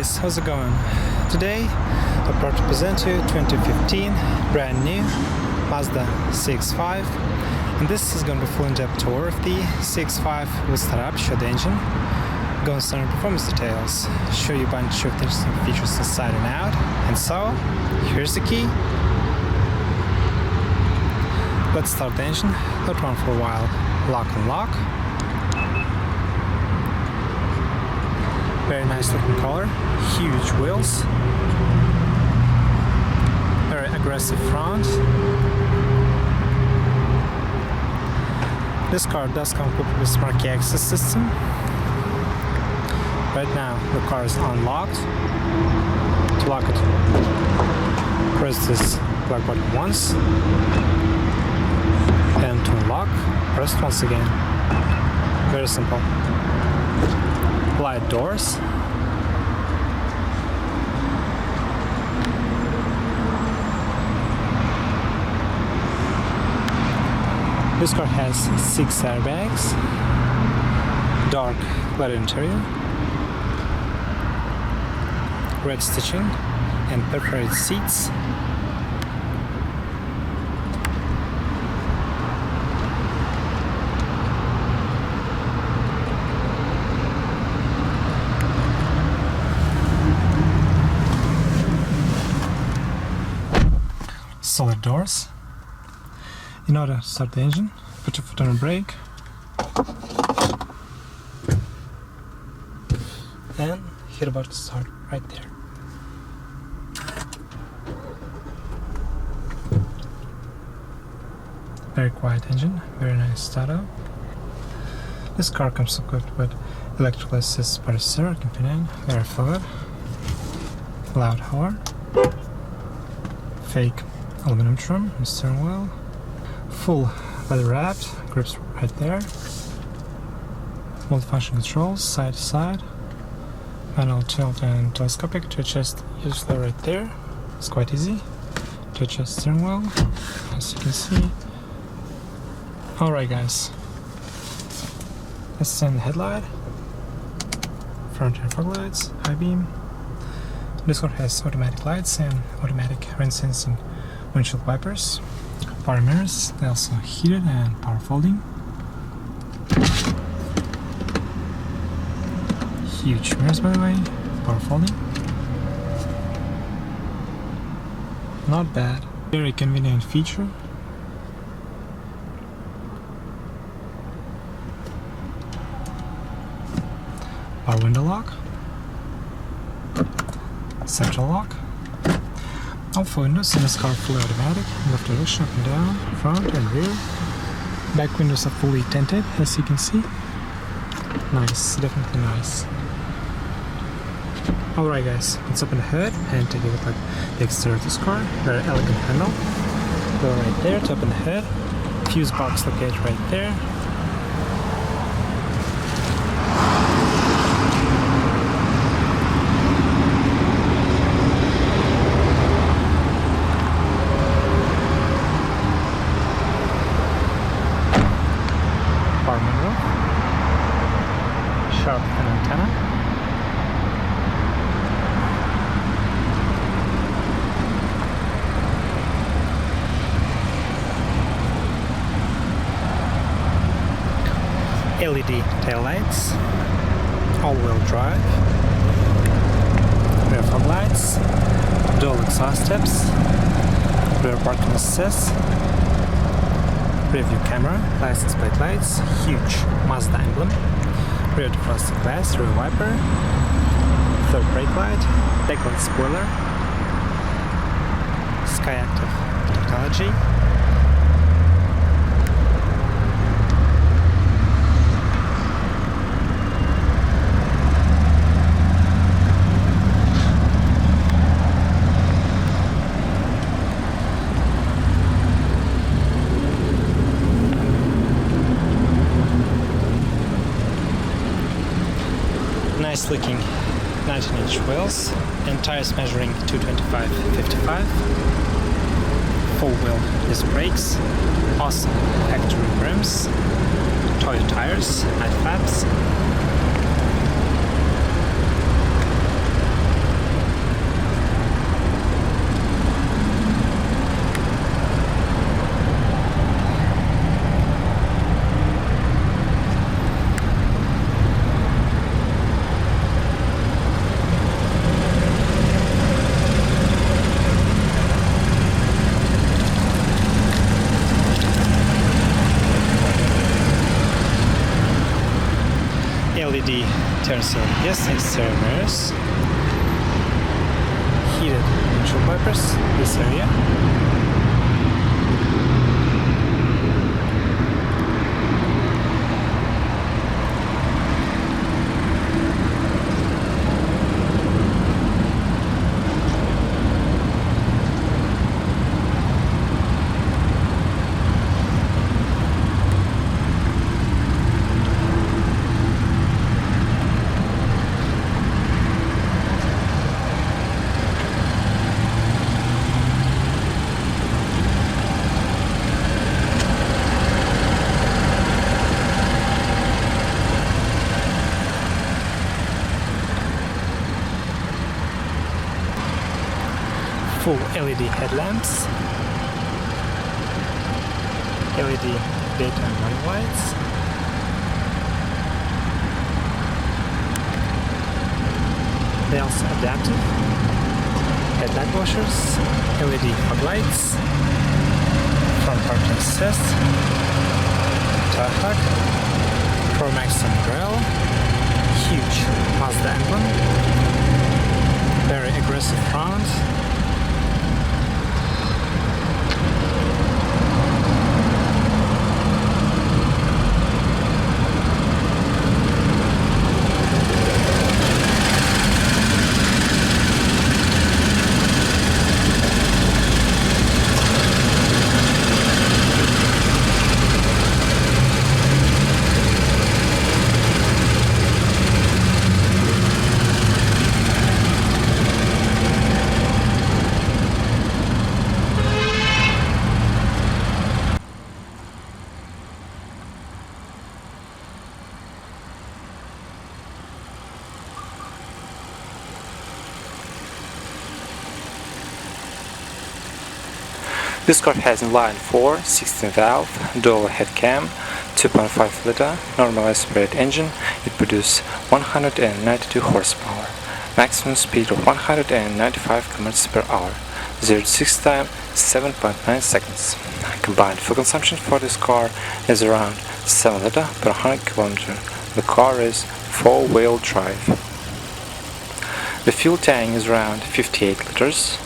guys, how's it going? Today I'm proud to present you 2015 brand new Mazda CX-5, and this is going to be a full in-depth tour of the CX-5. We'll start up, show the engine, go on some performance details, show you a bunch of interesting features inside and out, and so here's the key. Let's start the engine, let it run for a while, lock and lock. Very nice looking color, huge wheels, very aggressive front. This car does come equipped with smart key access system. Right now the car is unlocked. To lock it, press this black button once, and to unlock, press it once again. Very simple. Light doors. This car has 6 airbags, dark leather interior, red stitching, and perforated seats. Solid doors. In order to start the engine, put your foot on the brake and hit the button to start right there. Very quiet engine, very nice startup. This car comes equipped with electrical assist by the steering companion, very fluid, loud horn, fake aluminum trim on the steering wheel, full leather wrapped, grips right there, multifunction controls side to side, manual tilt and telescopic to adjust usually right there. It's quite easy to adjust the steering wheel, as you can see. Alright guys, let's turn the headlight, front and fog lights, high beam. This one has automatic lights and automatic rain sensing windshield wipers, power mirrors, they also heated and power folding. Huge mirrors by the way, power folding. Not bad, very convenient feature. Power window lock, central lock. All 4 windows in this car are fully automatic, left direction, up and down, front and rear. Back windows are fully tinted, as you can see. Nice, definitely nice. Alright guys, let's open the hood and take a look at the exterior of this car. Very elegant handle. Go right there to open the hood. Fuse box located right there. Sharp fin antenna. LED taillights, all-wheel drive, rear fog lights, dual exhaust tips, rear parking assist, rear view camera, license plate lights, huge Mazda emblem, rear defrosted glass, rear wiper, third brake light, backlight spoiler, Skyactiv technology, nice looking 19-inch wheels and tires measuring 225/55, 4-wheel disc brakes, awesome factory rims, Toyo tires, night flaps, mirrors are yes exterior mirrors, heated windshield wipers, this area. Full LED headlamps, LED daytime running lights, they also adaptive headlight washers, LED fog lights, front parking assist, tire hug, Promax umbrella, huge Mazda emblem, very aggressive front. This car has inline 4, 16 valve, dual head cam, 2.5 liter, normal aspirated engine. It produces 192 horsepower, maximum speed of 195 km per hour, 0 to 60 time 7.9 seconds. Combined fuel consumption for this car is around 7 liter per 100 km. The car is 4-wheel drive. The fuel tank is around 58 liters.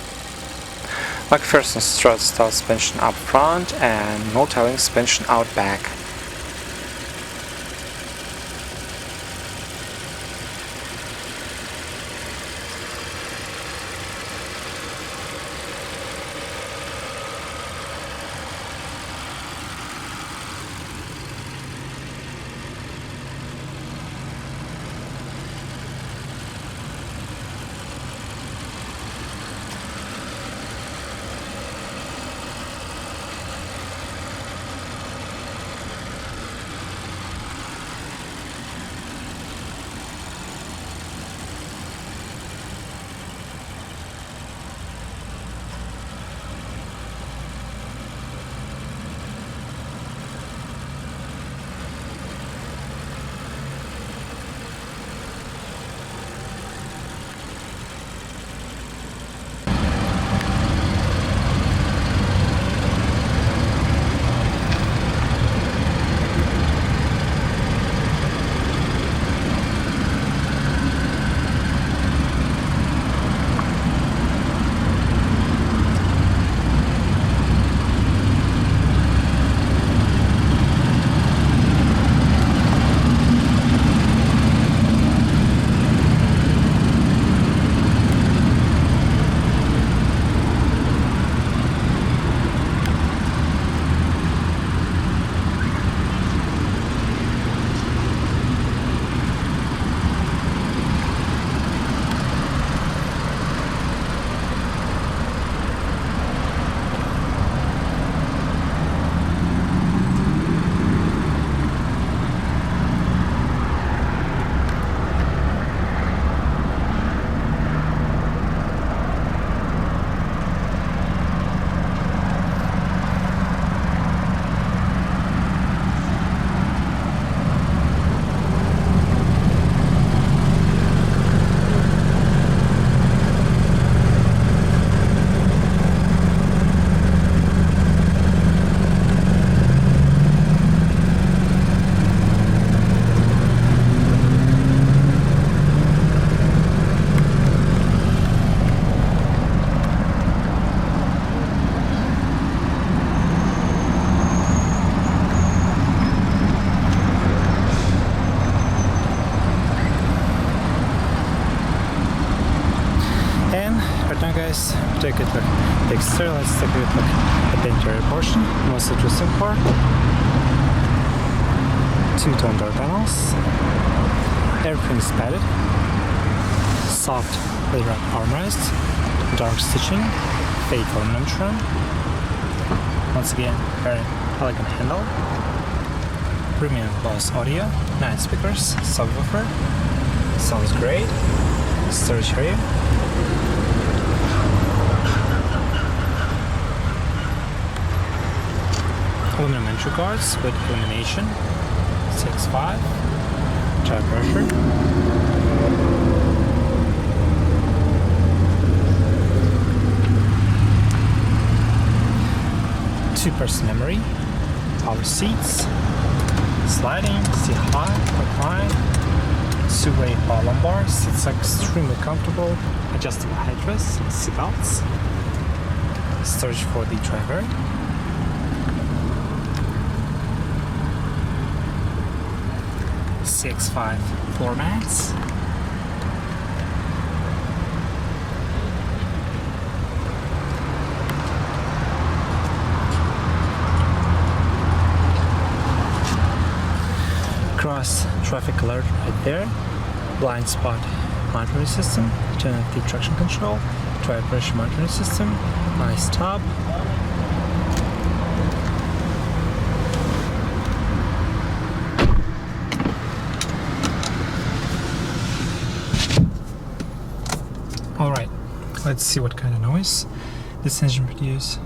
McPherson strut style suspension up front and multi-link suspension out back. Now guys, take a look at the exterior. Let's take a look at the interior portion. Most interesting part. Two-tone door panels. Everything is padded. Soft leather armrests. Dark stitching. Fake aluminum trim. Once again, very elegant handle. Premium Bose audio. 9 speakers. Subwoofer. Sounds great. Storage area. Aluminum entry guards with illumination. 6.5. Tire pressure. Two-person memory. Power seats. Sliding. Seat high. Recline. Two-way power lumbar. Seats are extremely comfortable. Adjustable headrests. Seat belts. Storage for the driver. CX5 floor mats. Cross traffic alert right there. Blind spot monitoring system. Turn off the traction control. Tire pressure monitoring system. Nice tub. Alright, let's see what kind of noise this engine produces.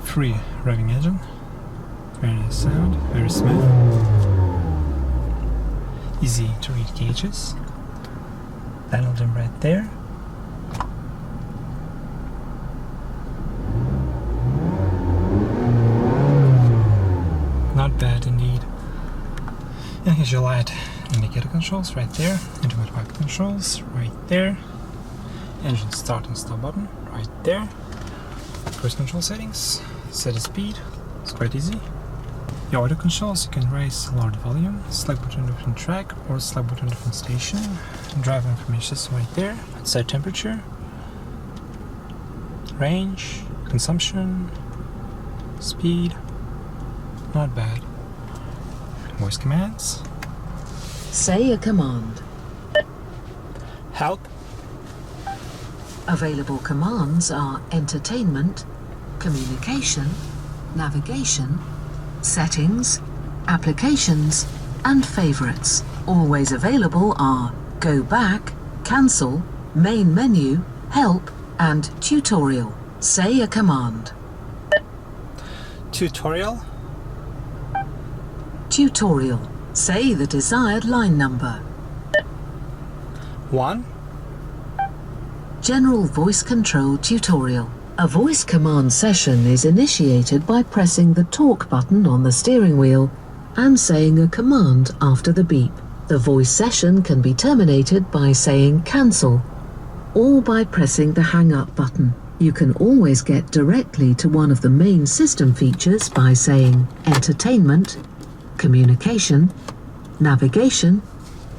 Free revving engine, very nice sound, very smooth, easy to read gauges, panel dim right there, not bad indeed. And here's your light indicator controls right there, intermittent wiper controls right there, engine start and stop button right there, cruise control settings. Set a speed, it's quite easy. Your audio controls, you can raise or lower the volume, select between different track or select between different station. Driver information system right there. Set temperature, range, consumption, speed, not bad. Voice commands. Say a command. Help. Available commands are entertainment, communication, navigation, settings, applications, and favorites. Always available are go back, cancel, main menu, help, and tutorial. Say a command. Tutorial. Tutorial. Say the desired line number. 1. General voice control tutorial. A voice command session is initiated by pressing the talk button on the steering wheel and saying a command after the beep. The voice session can be terminated by saying cancel. or by pressing the Hang Up button. You can always get directly to one of the main system features by saying Entertainment, Communication, Navigation,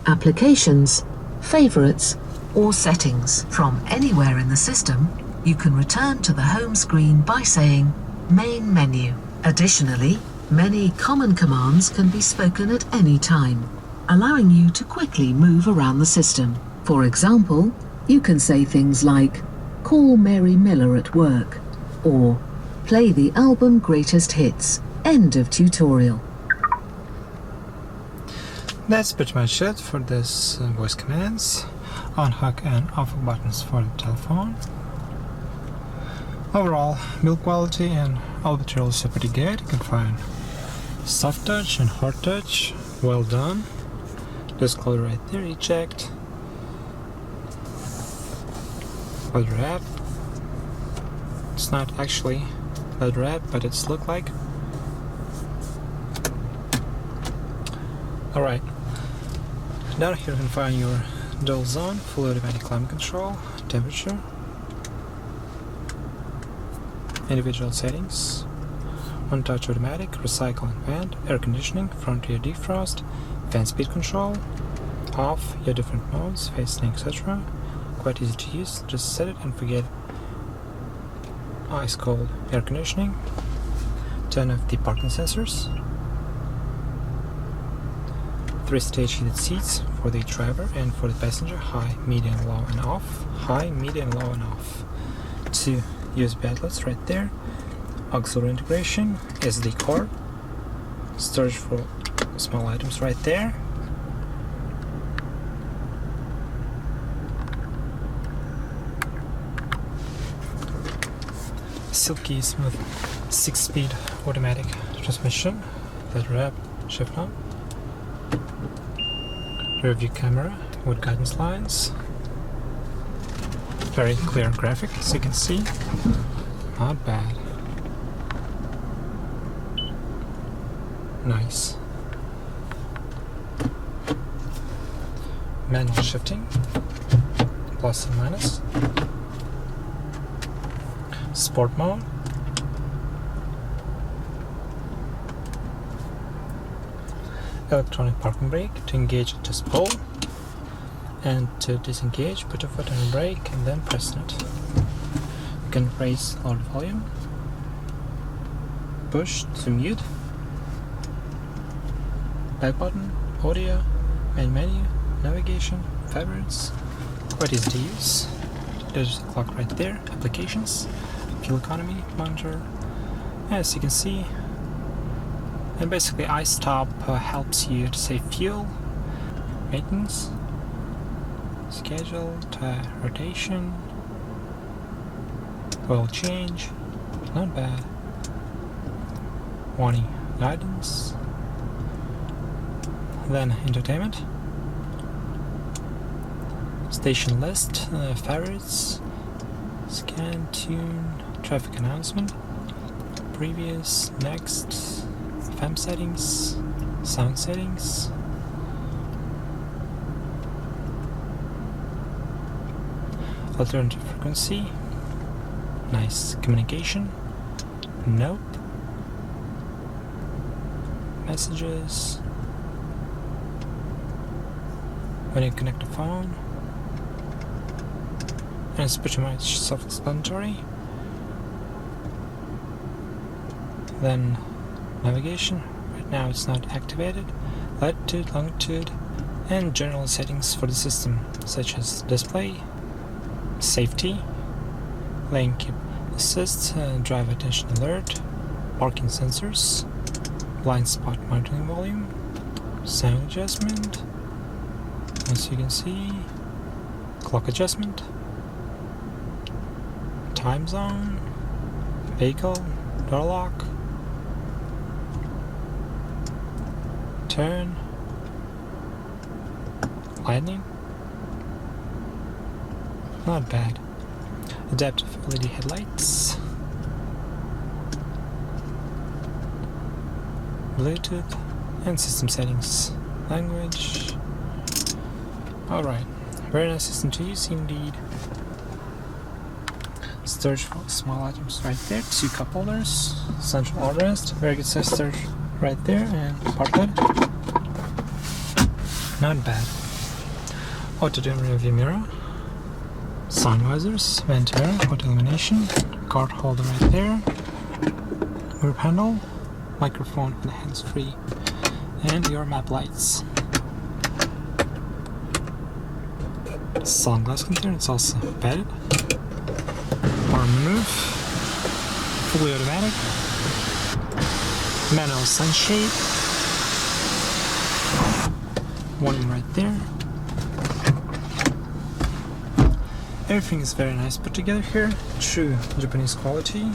Applications, Favorites, or Settings. From anywhere in the system, you can return to the home screen by saying Main Menu. Additionally, many common commands can be spoken at any time, allowing you to quickly move around the system. For example, you can say things like Call Mary Miller at work, or Play the album Greatest Hits. End of tutorial. That's pretty much it for this voice commands, on hook and off hook buttons for the telephone. Overall, build quality and all materials are pretty good. You can find soft touch and hard touch, well done. This color right there, eject. Leather wrap. It's not actually leather wrap, but it's look like. Alright. Down here you can find your dual zone, full automatic climate control, temperature, individual settings, one touch automatic, recycle and vent, air conditioning, front rear defrost, fan speed control, off, your different modes, facing, etc. Quite easy to use, just set it and forget. Ice cold air conditioning, turn off the parking sensors, 3-stage heated seats for the driver and for the passenger, high, medium, low and off, high, medium, low and off. 2 USB outlets right there, auxiliary integration, SD card, storage for small items right there. Silky smooth 6-speed automatic transmission, leather wrap, shift knob, rear view camera with guidance lines, very clear graphic as you can see, not bad, nice, manual shifting, plus and minus, sport mode, electronic parking brake. To engage, just pull, and to disengage, put your foot on the brake and then press it. You can raise lower volume, push to mute, back button, audio, main menu, navigation, favorites, quite easy to use. There's a clock right there, applications, fuel economy monitor, as you can see. And basically iStop helps you to save fuel, maintenance, schedule, tire rotation, oil change, not bad, warning guidance, then entertainment, station list, favorites, scan, tune, traffic announcement, previous, next, FM settings, sound settings, alternative frequency, nice communication, note, messages, when you connect the phone, and it's pretty much self-explanatory. Then navigation, right now it's not activated, latitude, longitude, and general settings for the system, such as display, safety, lane keep assist, drive attention alert, parking sensors, blind spot monitoring volume, sound adjustment, as you can see, clock adjustment, time zone, vehicle, door lock, turn, lightning, not bad, adaptive LED headlights, Bluetooth, and system settings, language. Alright, very nice system to use indeed. Storage for small items right there. 2 cup holders. Central armrest. Very good size storage right there. And part head. Not bad. Auto dim rear view mirror. Sun visors. Vent mirror. Auto illumination. Card holder right there. Rear panel. Microphone and hands-free. And your map lights. Sunglass container. It's also padded. Arm remove, fully automatic, manual sunshade, one right there. Everything is very nice put together here, true Japanese quality,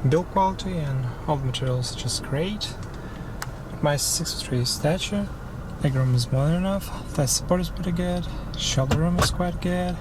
build quality, and all the materials are just great. With my 6'3" stature, legroom is more than enough, thigh support is pretty good, shoulder room is quite good.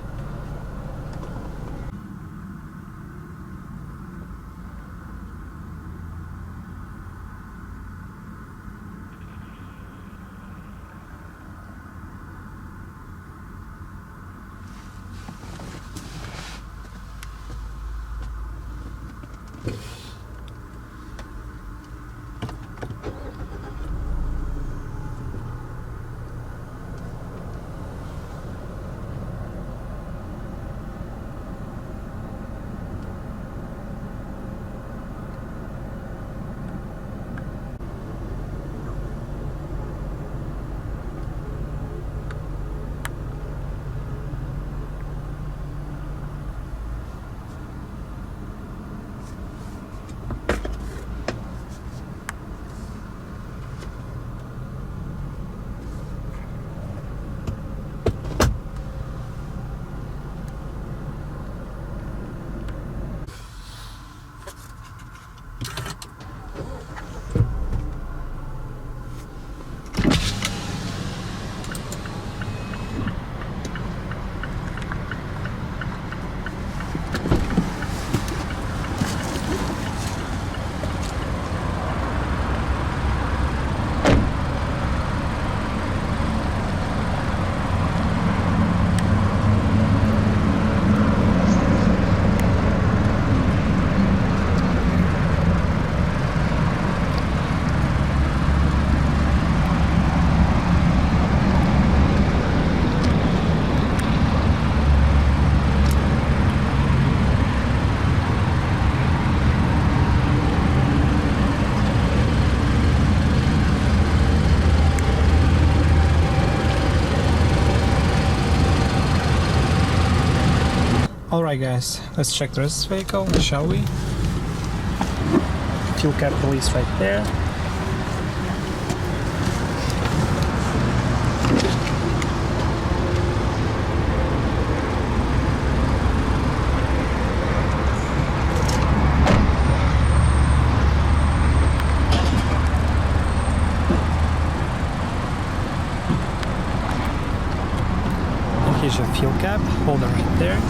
Alright guys, let's check the rest of this vehicle, shall we? Fuel cap release right there. And here's your fuel cap holder right there.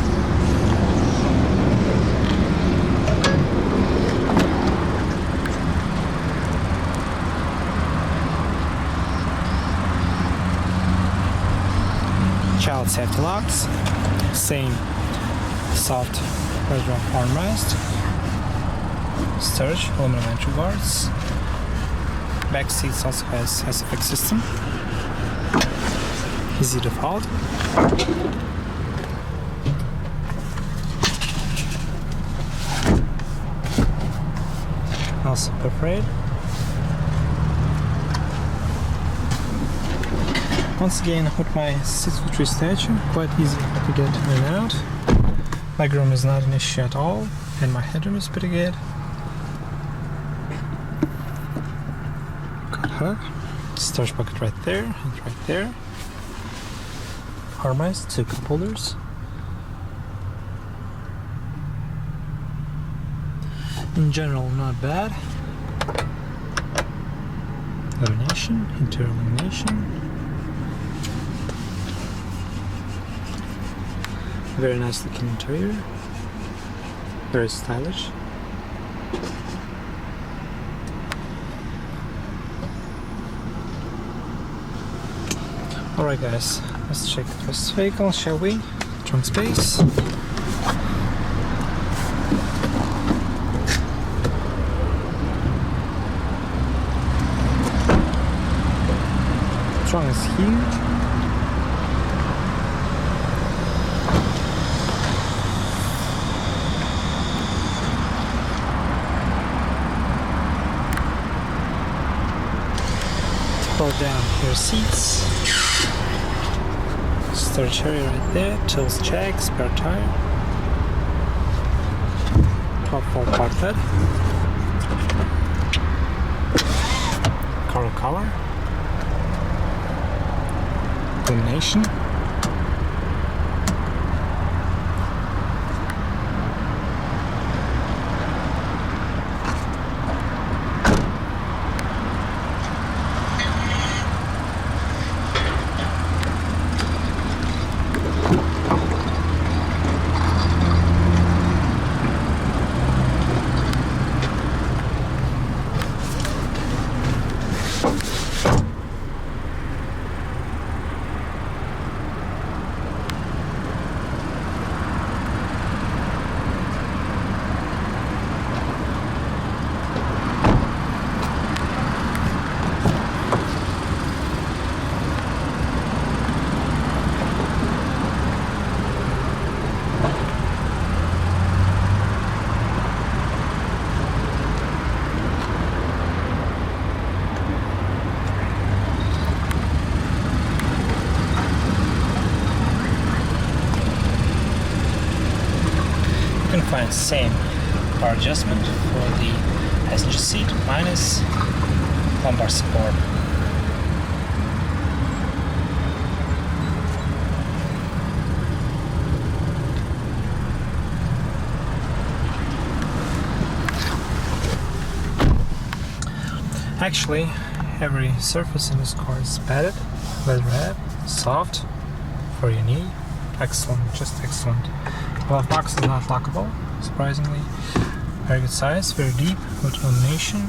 Child safety locks, same soft leather armrest, storage, aluminum entry guards. Back seats also has SFX system, easy to fold. Also perforated. Once again, with my 6'3" stature, quite easy to get in and out. Legroom is not an issue at all, and my headroom is pretty good. Got hook, storage bucket right there, and right there. Armrest, 2 cup holders. In general, not bad. Illumination, interior illumination. Very nice looking interior, very stylish. Alright guys, let's check this vehicle, shall we? Trunk space. trunk is huge. Pull down your seats. Storage area right there. Tools jack, spare tire. Top 4 part bed. Coral color. Illumination. You can find same bar adjustment for the passenger seat minus lumbar support. Actually, every surface in this car is padded, leatherette, soft for your knee. Excellent, just excellent. Glove box is not lockable, surprisingly. Very good size, very deep, with illumination.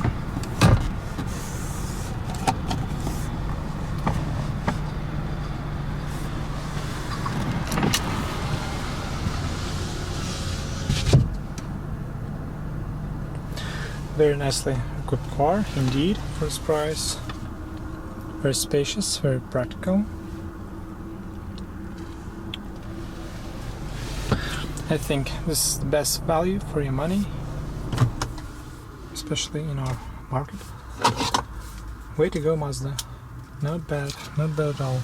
Very nicely equipped car, indeed, for its price. Very spacious, very practical. I think this is the best value for your money, especially in our market. Way to go, Mazda. Not bad at all.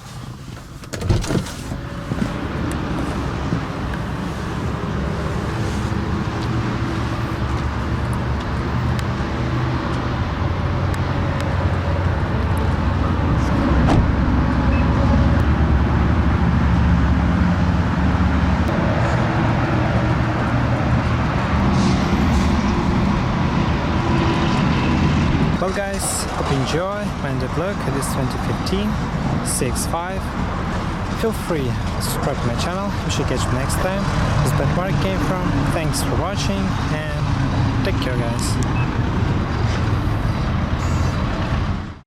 Well guys, hope you enjoy my end-up look at this 2015 CX-5. Feel free to subscribe to my channel. We should catch you next time. This is where it came from. Thanks for watching and take care guys.